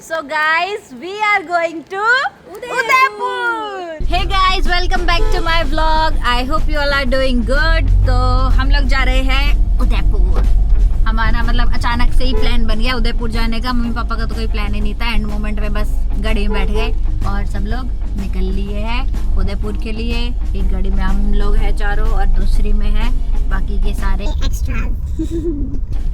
So guys, we are going to Udaipur. Hey guys, welcome back to my vlog. I hope you all are doing good. तो हम लोग जा रहे हैं उदयपुर। हमारा मतलब अचानक से ही प्लान बन गया उदयपुर जाने का। मम्मी पापा का तो कोई प्लान ही नहीं था। एंड मोमेंट में बस गाड़ी में बैठ गए और सब लोग निकल लिए हैं उदयपुर के लिए। एक गाड़ी में हम लोग हैं चारों और दूसरी में है बाकी के सारे एक्स्ट्रा।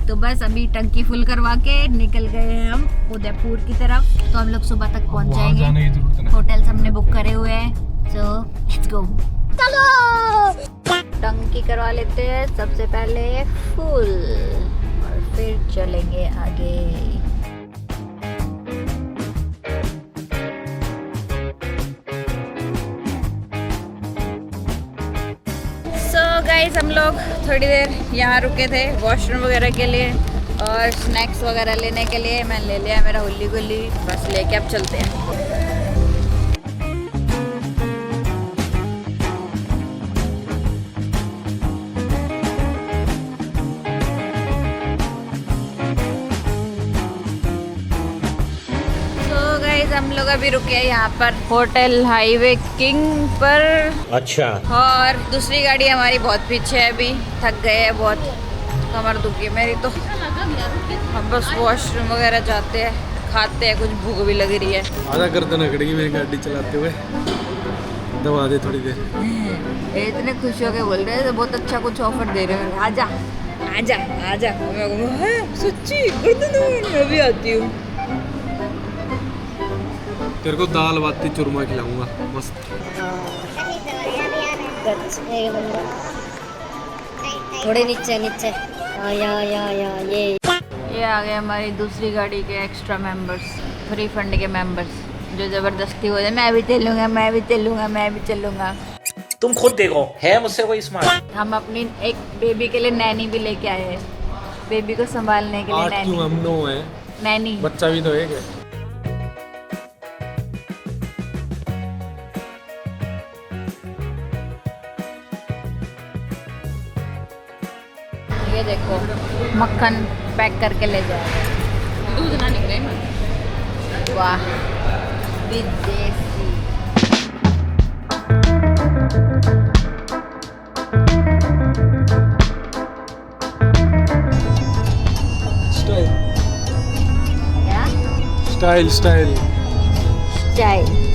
तो बस अभी टंकी फुल करवा के निकल गए हैं हम उदयपुर की तरफ। तो हम लोग सुबह तक पहुंच जाएंगे। होटल हमने बुक करे हुए हैं। सो लेट्स गो, चलो टंकी करवा लेते हैं सबसे पहले फुल और फिर चलेंगे आगे। गाइस हम लोग थोड़ी देर यहाँ रुके थे वॉशरूम वगैरह के लिए और स्नैक्स वगैरह लेने के लिए। मैं ले लिया मेरा हुल्ली गुल्ली, बस लेके अब चलते हैं। हम लोग अभी रुके हैं यहाँ पर होटल हाईवे किंग पर। अच्छा। और दूसरी गाड़ी हमारी बहुत पीछे है, अभी थक गए हैं बहुत, कमर दुखी है मेरी। तो हम बस वॉशरूम वगैरह जाते हैं, खाते हैं, कुछ भूख भी लग रही है। आधा गर्दन अकड़ेगी मेरी गाड़ी चलाते हुए, दबा दे थोड़ी देर। इतने खुश होके बोल रहे हैं, बहुत अच्छा कुछ ऑफर दे रहे हैं, आजा आजा आजा। सच्ची मैं भी आती हूँ। तेरे को दाल बाती चूरमा खिलाऊंगा मस्त। थोड़े नीचे नीचे या ये आ गए हमारी दूसरी गाड़ी के एक्स्ट्रा मेंबर्स, फ्री फंड के मेंबर्स जो जबरदस्ती हो जाए मैं भी चलूंगा मैं भी चलूंगा मैं भी चलूंगा। तुम खुद देखो है मुझसे कोई स्मार्ट। हम अपनी एक बेबी के लिए नैनी भी लेके आए हैं, बेबी को संभालने के लिए। नैनी हम नो है, नैनी बच्चा भी तो है क्या? ये देखो मक्खन पैक करके ले जाए। दूध ना निकले। वाह विदेशी। क्या? Style style style.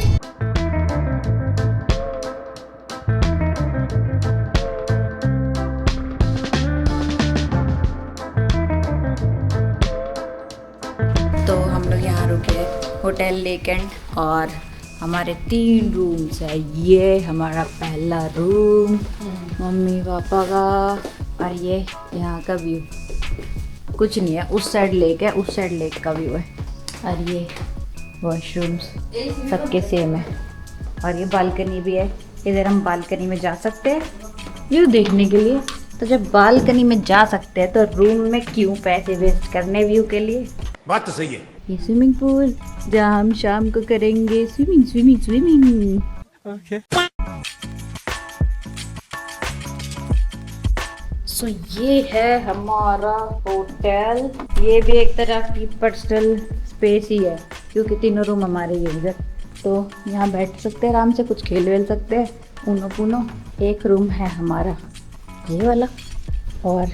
तो हम लोग यहाँ रुके होटल लेकेंड और हमारे 3 रूम्स है। ये हमारा पहला रूम मम्मी पापा का और ये यहाँ का व्यू कुछ नहीं है। उस साइड लेक है, उस साइड लेक का व्यू है। और ये वॉशरूम्स सबके सेम है और ये बालकनी भी है। इधर हम बालकनी में जा सकते हैं व्यू देखने के लिए। तो जब बालकनी में जा सकते हैं तो रूम में क्यों पैसे वेस्ट करने व्यू के लिए। बात तो सही है। ये स्विमिंग पूल जहाँ हम शाम को करेंगे स्विमिंग स्विमिंग स्विमिंग। ओके। सो ये है हमारा होटल। ये भी एक तरह की पर्सनल स्पेस ही है क्योंकि 3 रूम हमारे ही इधर। तो यहाँ बैठ सकते हैं आराम से, कुछ खेल वेल सकते हैं ऊनो पूनो। एक रूम है हमारा ये वाला और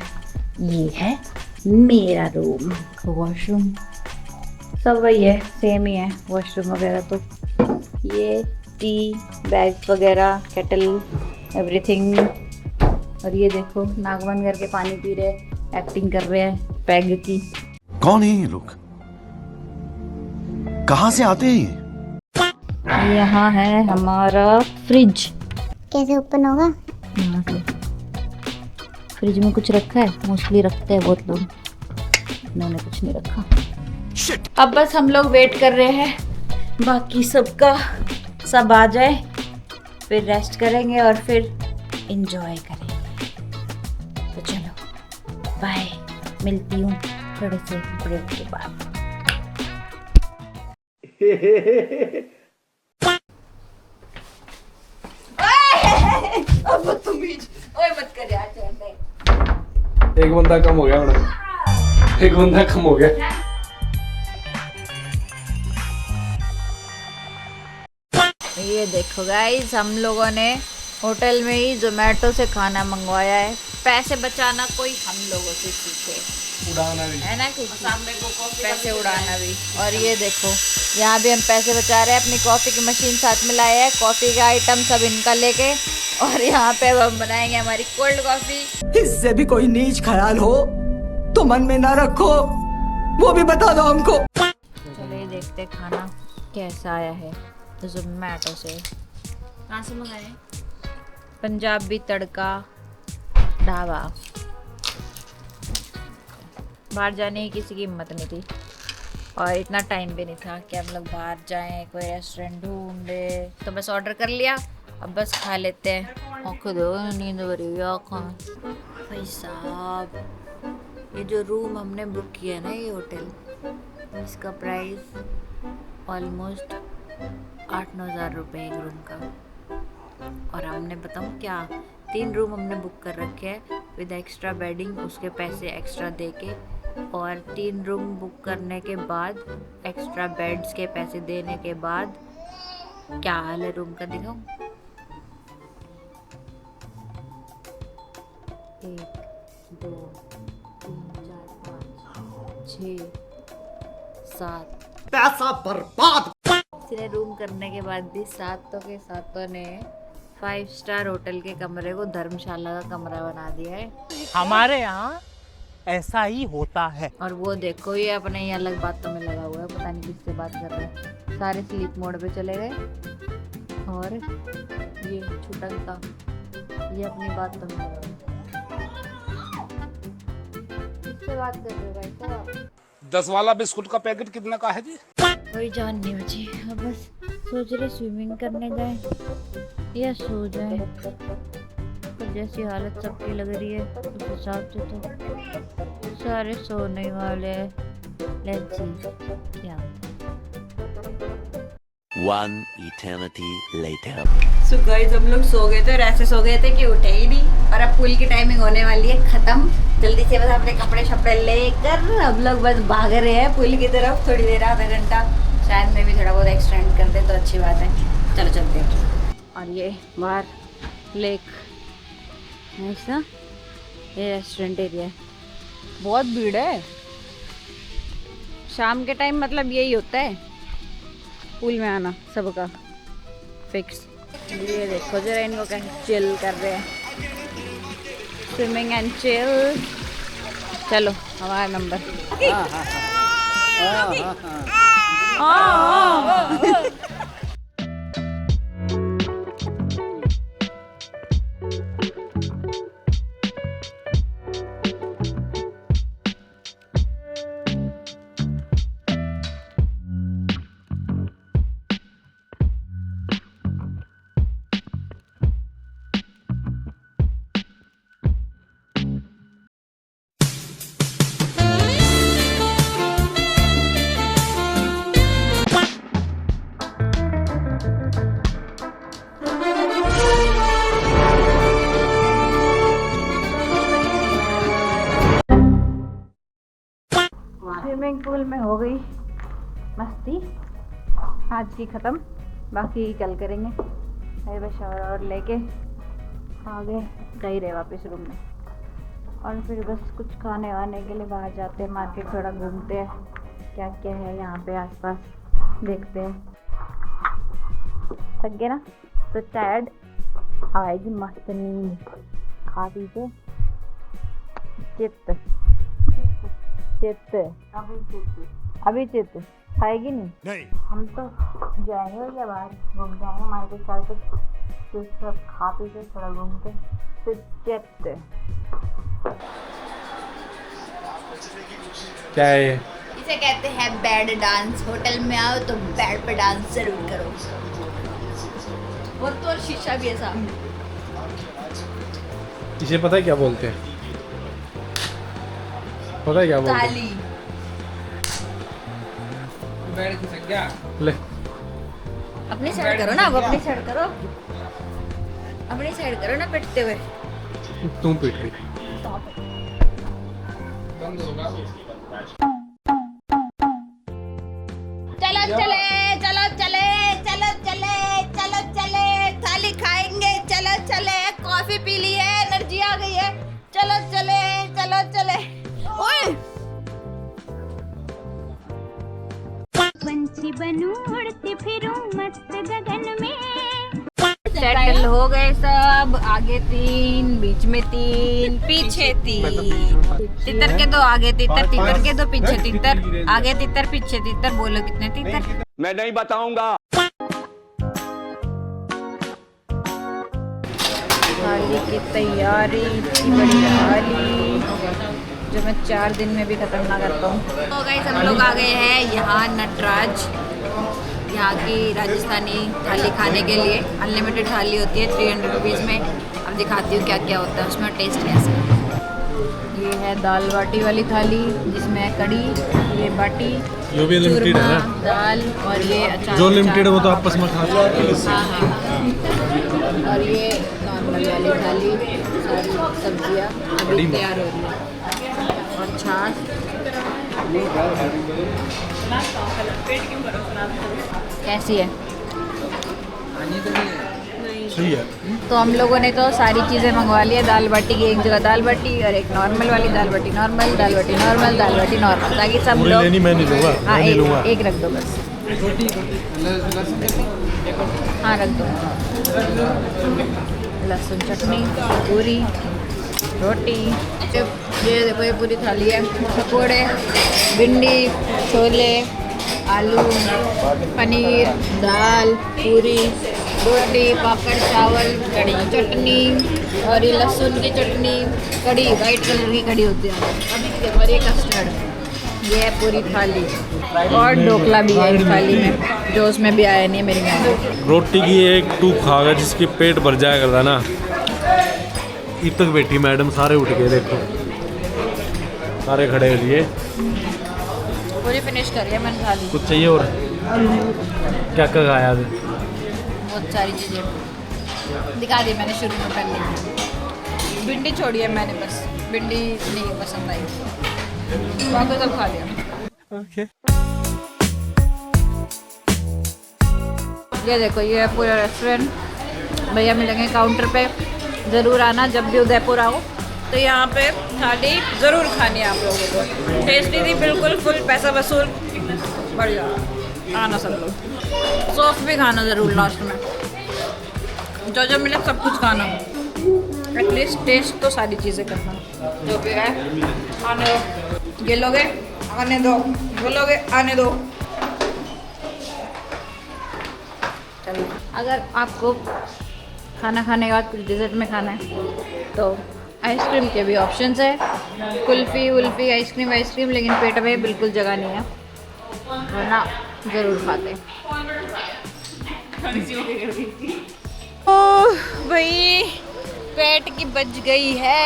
ये है मेरा रूम। वॉशरूम सब वही है, सेम ही है वॉशरूम वगैरह। तो ये टी बैग वगैरह, केटल, एवरीथिंग। और ये देखो नाक बंद करके पानी पी रहे, एक्टिंग कर रहे हैं पैग की। कौन है ये लोग, कहाँ से आते हैं? यहाँ है हमारा फ्रिज। कैसे ओपन होगा? यहाँ से फ्रिज में कुछ रखा है, मोस्टली रखते हैं बहुत लोग, मैंने कुछ नहीं रखा। अब बस हम लोग वेट कर रहे हैं बाकी सबका सब आ जाए, फिर रेस्ट करेंगे और फिर एंजॉय करेंगे। तो चलो बाय, मिलती हूँ थोड़े से ब्रेक के बाद। अब बदतमीज, ओए मत कर यार। एक बंदा कम हो गया, एक बंदा कम हो गया। ये देखो गाइस, हम लोगों ने होटल में ही जोमेटो से खाना मंगवाया है। पैसे बचाना कोई हम लोगों से सीखे, उड़ाना भी है ना, कुछ पैसे उड़ाना भी। और ये देखो यहाँ भी हम पैसे बचा रहे हैं, अपनी कॉफ़ी की मशीन साथ में लाए हैं, कॉफ़ी का आइटम सब इनका लेके। और यहाँ पे अब हम बनाएंगे हमारी कोल्ड कॉफ़ी। इससे भी कोई नीच ख्याल हो तो मन में ना रखो, वो भी बता दो हमको। चलिए देखते खाना कैसा आया है जोमेटो से। कहाँ से मंगाए? पंजाबी तड़का ढाबा। बाहर जाने की किसी की हिम्मत नहीं थी और इतना टाइम भी नहीं था कि हम लोग बाहर जाएं, कोई रेस्टोरेंट ढूंढे, तो बस ऑर्डर कर लिया। अब बस खा लेते हैं। आँखें दो, नींद भरी हुई आँखें। भाई साहब, ये जो रूम हमने बुक किया है ना, ये होटल, इसका प्राइस ऑलमोस्ट 8-9 हज़ार रुपये एक रूम का। और हमने बताऊँ क्या, 3 रूम हमने बुक कर रखे हैं विद एक्स्ट्रा बेडिंग, उसके पैसे एक्स्ट्रा दे के। और 3 रूम बुक करने के बाद एक्स्ट्रा बेड्स के पैसे देने के बाद क्या हाल है रूम का दिखाऊं? 1 2 3 4 5 6 7 पैसा बर्बाद। इसने रूम करने के बाद भी सातों के सातों ने 5 स्टार होटल के कमरे को धर्मशाला का कमरा बना दिया है। हमारे यहाँ ऐसा ही होता है। और वो देखो, ये अपने ही अलग बातों में लगा हुआ है, पता नहीं किससे बात कर रहा है। सारे स्लीप मोड पे चले गए और ये छुटंका ये अपनी बातों में लगा हुआ है। किससे बात कर रहे हो भाई साहब? 10 वाला बिस्कुट का पैकेट कितने का है जी? कोई जान नहीं बची। अब बस सोच रहे स्विमिंग करने जाए या सो जाए, पर जैसी हालत सबकी लग रही है उस हिसाब से तो सारे सोने वाले हैं। लेट्स सी क्या होता है। One eternity later. So guys, हम लोग सो गए थे और ऐसे सो गए थे कि उठे ही नहीं। और अब पूल की टाइमिंग होने वाली है खत्म। जल्दी से बस अपने कपड़े शपड़े लेकर हम लोग बस भाग रहे हैं पूल की तरफ। थोड़ी देर, आधा घंटा, शायद में भी थोड़ा बहुत एक्सटेंड कर दे तो अच्छी बात है। चलो चलते हैं। और ये बाहर लेक ऐसा, ये रेस्टोरेंट एरिया है। बहुत भीड़ है शाम के टाइम, मतलब यही होता है पूल में आना सबका फिक्स। ये देखो जरा इनको कैसे चिल कर रहे हैं, स्विमिंग एंड चिल। चलो हमारा नंबर। स्विमिंग पूल में हो गई मस्ती आज की ख़त्म, बाकी कल करेंगे। अरे बस शावर और लेके आगे गई रहे वापस रूम में। और फिर बस कुछ खाने वाने के लिए बाहर जाते हैं, मार्केट थोड़ा घूमते हैं, क्या क्या है यहाँ पे आसपास देखते हैं। थक गए ना तो टायर्ड, आएगी मस्त नींद खा पी के। चित्त अभी चित्त खाएगी नहीं। हम तो जाएंगे या बाहर घूम जाएंगे मार्केट सार्केट, फिर सब खा पी के थोड़ा घूम के फिर चित्त। क्या है ये? इसे कहते हैं बेड डांस। होटल में आओ तो बेड पे डांस जरूर करो। वो तो शीशा भी है सामने। इसे पता है क्या बोलते हैं? पता है क्या बोलते हैं? ताली। ले अपनी साइड करो ना, अब अपनी साइड करो, अपनी साइड करो ना पिटते हुए। तुम पीट रही। चलो चले चलो चले चलो चले चलो कॉफी पी ली है, एनर्जी आ गई है, चलो चले चलो चले। ओए पंछी बनूं उड़ती फिरूं मस्त गगन में। सेटल हो गए सब, आगे 3, बीच में 3, पीछे 3। तितर के दो आगे तितर, तितर के दो पीछे तितर, आगे तितर पीछे तितर। बोलो कितने तितर? मैं नहीं बताऊंगा। थाली की तैयारी इतनी बड़ी थाली जो मैं 4 दिन में भी खत्म ना कर पाऊँ। तो गाइस हम लोग आ गए हैं यहाँ नटराज, यहाँ की राजस्थानी थाली खाने के लिए। अनलिमिटेड थाली होती है 300 रुपीज़ में। अब दिखाती हूँ क्या क्या होता है उसमें, टेस्ट कैसा है। ये है दाल बाटी वाली थाली जिसमें कड़ी, ये बाटी, जो भी लिमिटेड है ना, दाल और ये अचार। जो लिमिटेड है वो तो आपस में खा लो। हाँ। और ये नॉर्मल वाली थाली, सारी सब्जियाँ अभी तैयार हो रही है और छाछ। कैसी है? सही है। तो हम लोगों ने तो सारी चीज़ें मंगवा ली है। दाल बाटी की एक जगह दाल बाटी और एक नॉर्मल वाली, दाल बाटी नॉर्मल, दाल बाटी नॉर्मल, दाल बाटी नॉर्मल, ताकि सब लोग। नहीं, मैं नहीं लूँगा। हाँ एक रख दो बस। हाँ रख दो। लहसुन चटनी, पूरी, रोटी। ये देखो ये पूरी थाली है। पकोड़े, भिंडी, छोले, आलू, पनीर, दाल, पूरी, रोटी, पापड़, चावल, कड़ी, चटनी और ये लहसुन की चटनी, कड़ी वाइट कलर की कड़ी होती है अभी की। और ये कस्टर्ड। ये है पूरी थाली और ढोकला भी है इस थाली में, जो उसमें भी आया नहीं है मेरी मैम। रोटी की एक टूक खागा जिसके पेट भर जाया करता ना। इब तक बैठी मैडम, सारे उठ गए, देखो सारे खड़े हो लिए। पूरी फिनिश करिए मैंने थाली। कुछ चाहिए और? क्या क्या खाया? बहुत सारी चीज़ें दिखा दी मैंने शुरू में पहले। भिंडी छोड़ी है मैंने, बस भिंडी नहीं पसंद आई, बाकी सब खा लिया। ओके। ये देखो ये है पूरा रेस्टोरेंट। भैया मिलेंगे काउंटर पे। ज़रूर आना जब भी उदयपुर आओ तो यहाँ पे थाली ज़रूर खानी है आप लोगों को। टेस्टी थी बिल्कुल, फुल पैसा वसूल, बढ़िया। आना सब लोग। सॉस भी खाना ज़रूर लास्ट में, जो जो मिले सब कुछ खाना, एटलीस्ट टेस्ट तो सारी चीज़ें करना। जो भी है आने दो, ये लोगे आने दो, वो लोगे आने दो। चलो अगर आपको खाना खाने के बाद कुछ डिज़र्ट में खाना है तो आइसक्रीम के भी ऑप्शंस है। कुल्फ़ी वुल्फ़ी, आइसक्रीम, लेकिन पेट में बिल्कुल जगह नहीं है, वरना ज़रूर खाते। ओह भाई पेट की बच गई है।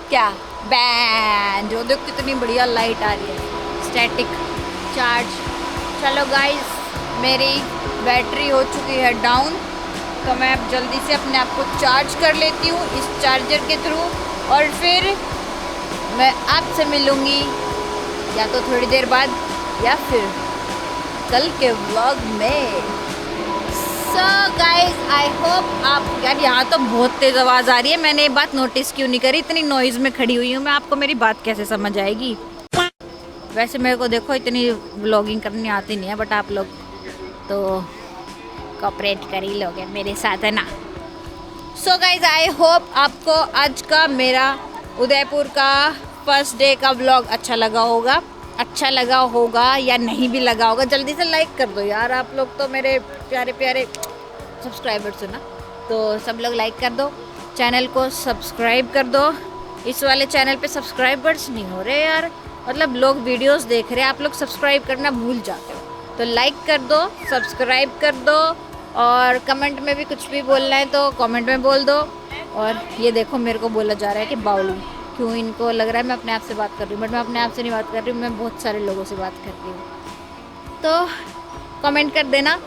क्या बैंड, जो देखो कितनी बढ़िया लाइट आ रही है, स्टैटिक चार्ज। चलो गाइस मेरी बैटरी हो चुकी है डाउन, तो मैं अब जल्दी से अपने आप को चार्ज कर लेती हूँ इस चार्जर के थ्रू, और फिर मैं आपसे मिलूँगी या तो थोड़ी देर बाद या फिर कल के व्लॉग में। सो गाइस आई होप आप, यार यहाँ तो बहुत तेज़ आवाज़ आ रही है, मैंने ये बात नोटिस क्यों नहीं करी, इतनी नॉइज़ में खड़ी हुई हूँ मैं, आपको मेरी बात कैसे समझ आएगी। वैसे मेरे को देखो इतनी व्लॉगिंग करनी आती नहीं है, बट आप लोग तो कोऑपरेट कर ही लोगे मेरे साथ, है ना। सो गाइज आई होप आपको आज का मेरा उदयपुर का फर्स्ट डे का व्लॉग अच्छा लगा होगा या नहीं भी लगा होगा। जल्दी से लाइक कर दो यार, आप लोग तो मेरे प्यारे प्यारे सब्सक्राइबर्स हो ना, तो सब लोग लाइक कर दो, चैनल को सब्सक्राइब कर दो। इस वाले चैनल पे सब्सक्राइबर्स नहीं हो रहे यार, मतलब लोग वीडियोस देख रहे हैं, आप लोग सब्सक्राइब करना भूल जाते हो, तो लाइक कर दो, सब्सक्राइब कर दो, और कमेंट में भी कुछ भी बोलना है तो कमेंट में बोल दो। और ये देखो मेरे को बोला जा रहा है कि बाउली, क्यों इनको लग रहा है मैं अपने आप से बात कर रही हूँ, बट मैं अपने आप से नहीं बात कर रही हूँ, मैं बहुत सारे लोगों से बात कर रही हूँ। तो कमेंट कर देना,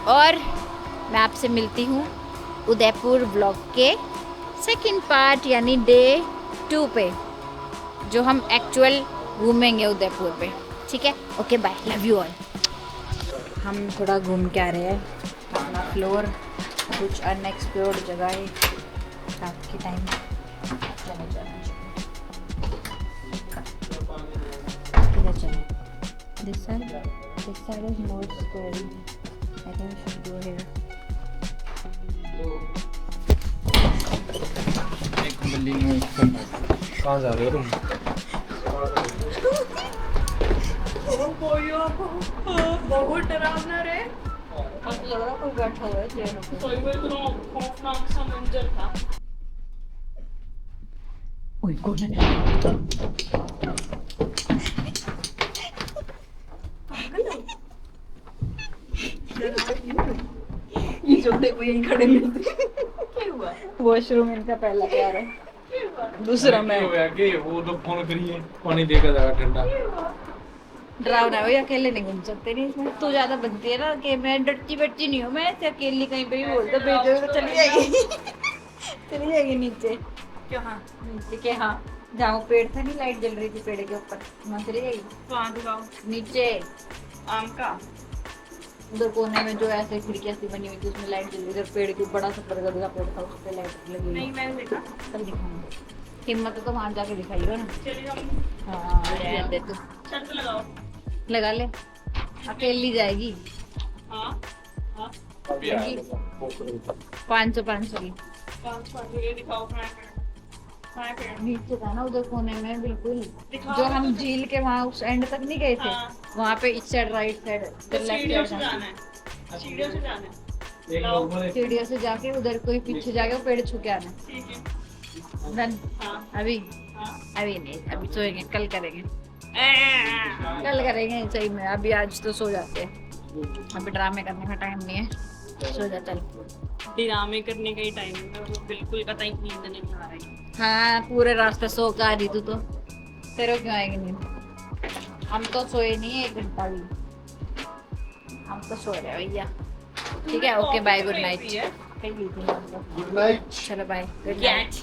और मैं आपसे मिलती हूँ उदयपुर व्लॉग के सेकंड पार्ट यानी डे 2 पे, जो हम एक्चुअल घूमेंगे उदयपुर पे, ठीक है। Okay bye, love you all. हम थोड़ा घूम के आ रहे हैं अपना फ्लोर, कुछ अनएक्सप्लोर्ड जगह है रात के टाइम। चलो चलो किधर चले? This side is more scary. I think we should go here. कहाँ जा रहे हो तुम? बहुत डरावना रे। लग रहा कोई बैठा हुआ है चेयर पे। खौफनाक सा मंजर था। ओए कौन है? ये जो देखो यहीं खड़े मिलते। क्या हुआ? वॉशरूम इनका पहला प्यार है, दूसरा मैं। वो तो फोन करिए, पानी देकर जाएगा ठंडा। डरावना है, अकेले नहीं घूम सकते नहीं इसमें। तू ज्यादा बनती है ना कि मैं डरती बच्ची नहीं हूँ, मैं ऐसे अकेली कहीं पे भी बोल दो भेजो तो चली जाएगी। चली जाएगी नीचे। क्यों? हाँ नीचे के, हाँ जहाँ पेड़ था नहीं, लाइट जल रही थी पेड़ के ऊपर, वहाँ चली जाएगी। वहाँ दिखाओ नीचे आम का उधर कोने में जो ऐसे खिड़कियाँ सी बनी हुई थी उसमें लाइट जल रही थी। उधर पेड़ के बड़ा सा बरगद का पेड़ था, उस पर लाइट लगी। नहीं मैंने देखा, कल दिखाऊंगा। हिम्मत तो वहाँ जाके दिखाइएगा ना। हाँ रहने दे तू, लगाओ लगा ले, अकेली जाएगी। हाँ 500 की दिखाओ। नीचे था ना उधर कोने में बिल्कुल, जो हम झील के वहाँ उस एंड तक नहीं गए थे, वहाँ पे इस side right side left side सीढ़ियों से जाके उधर कोई पीछे जाके पेड़ छू के आना। अभी अभी नहीं, अभी सोएंगे, कल करेंगे, कल करेंगे सही में। अभी आज तो सो जाते हैं, अभी ड्रामे करने का टाइम नहीं है, सो जा चल। ड्रामे करने का ही टाइम है, बिल्कुल कतई नींद नहीं आ रही। हाँ पूरे रास्ते सो के आ रही तू तो, तेरे क्यों आएगी नींद? हम तो सोए नहीं 1 घंटा भी, हम तो सो रहे हैं भैया। ठीक है, okay bye, good night. Good night, चलो बाय, गुड नाइट।